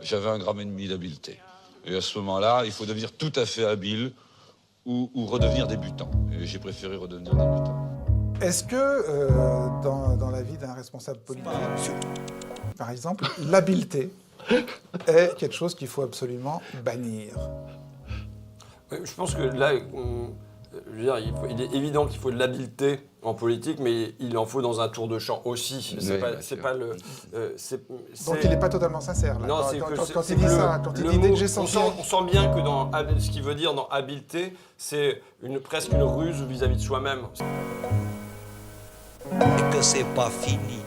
J'avais 1,5 g d'habileté. Et à ce moment-là, il faut devenir tout à fait habile ou redevenir débutant. Et j'ai préféré redevenir débutant. Est-ce que dans la vie d'un responsable politique, par exemple, l'habileté est quelque chose qu'il faut absolument bannir? Je pense que là, je veux dire, il est évident qu'il faut de l'habileté en politique, mais il en faut dans un tour de champ aussi. C'est pas le. Donc il n'est pas totalement sincère là. Non, quand il dit ça, quand il dit dès que j'ai senti. On sent bien que dans ce qu'il veut dire dans habileté, c'est presque une ruse vis-à-vis de soi-même. Et que c'est pas fini.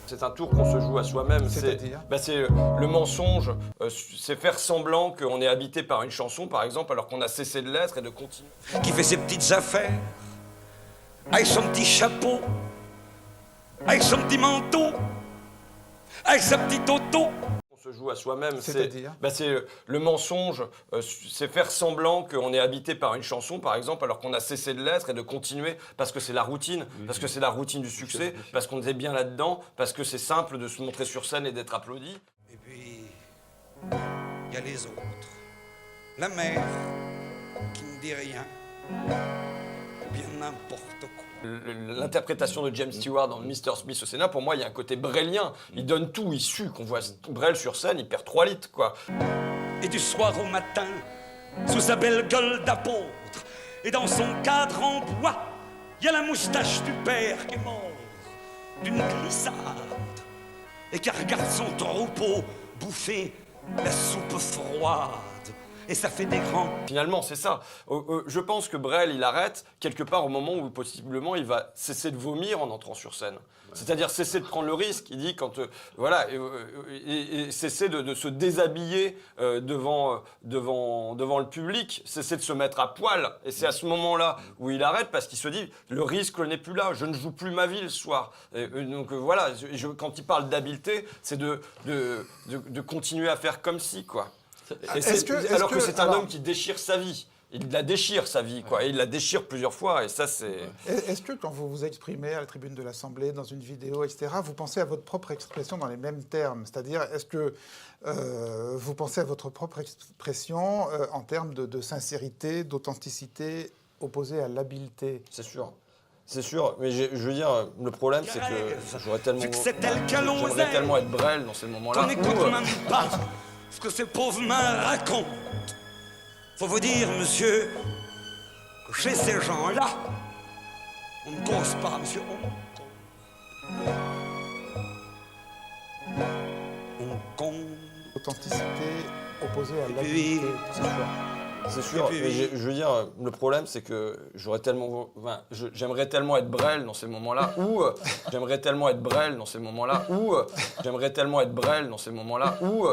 C'est un tour qu'on se joue à soi-même. C'est-à-dire c'est le mensonge, c'est faire semblant qu'on est habité par une chanson, par exemple, alors qu'on a cessé de l'être et de continuer. Qui fait ses petites affaires, avec son petit chapeau, avec son petit manteau, avec sa petite auto. On se joue à soi-même. C'est-à-dire c'est le mensonge, c'est faire semblant qu'on est habité par une chanson, par exemple, alors qu'on a cessé de l'être et de continuer parce que c'est la routine, parce que c'est la routine du succès, parce qu'on est bien là-dedans, parce que c'est simple de se montrer sur scène et d'être applaudi. Et puis, il y a les autres. La mère, qui ne dit rien, ou bien n'importe quoi. L'interprétation de James Stewart dans Mr. Smith au Sénat, pour moi, il y a un côté brelien. Il donne tout, il sue. Qu'on voit Brel sur scène, il perd 3 litres, quoi. Et du soir au matin, sous sa belle gueule d'apôtre, et dans son cadre en bois, il y a la moustache du père qui est mort d'une glissade, et qui regarde son troupeau bouffer la soupe froide. Et ça fait des grands. Finalement, c'est ça. Je pense que Brel, il arrête quelque part au moment où possiblement il va cesser de vomir en entrant sur scène. C'est-à-dire cesser de prendre le risque. Il dit et cesser de se déshabiller devant le public, cesser de se mettre à poil. Et c'est à ce moment-là où il arrête parce qu'il se dit le risque n'est plus là. Je ne joue plus ma vie le soir. Donc voilà. Quand il parle d'habileté, c'est de continuer à faire comme si, quoi. Alors que c'est un homme qui déchire sa vie. Il la déchire, sa vie, quoi. Et il la déchire plusieurs fois, et ça, c'est... Est-ce que quand vous vous exprimez à la tribune de l'Assemblée, dans une vidéo, etc., vous pensez à votre propre expression dans les mêmes termes? C'est-à-dire, est-ce que vous pensez à votre propre expression en termes de sincérité, d'authenticité, opposée à l'habileté? C'est sûr. C'est sûr, mais je veux dire, le problème, c'est que j'aimerais tellement être Brel dans ces moments-là. On n'écoute même pas ce que ces pauvres mains racontent. Faut vous dire, monsieur, que chez ces gens-là, on ne cause pas, monsieur. On compte. Authenticité opposée à l'habileté, c'est sûr. C'est sûr, mais je veux dire, le problème, c'est que j'aimerais tellement être Brel dans ces moments-là, ou j'aimerais tellement être Brel dans ces moments-là, ou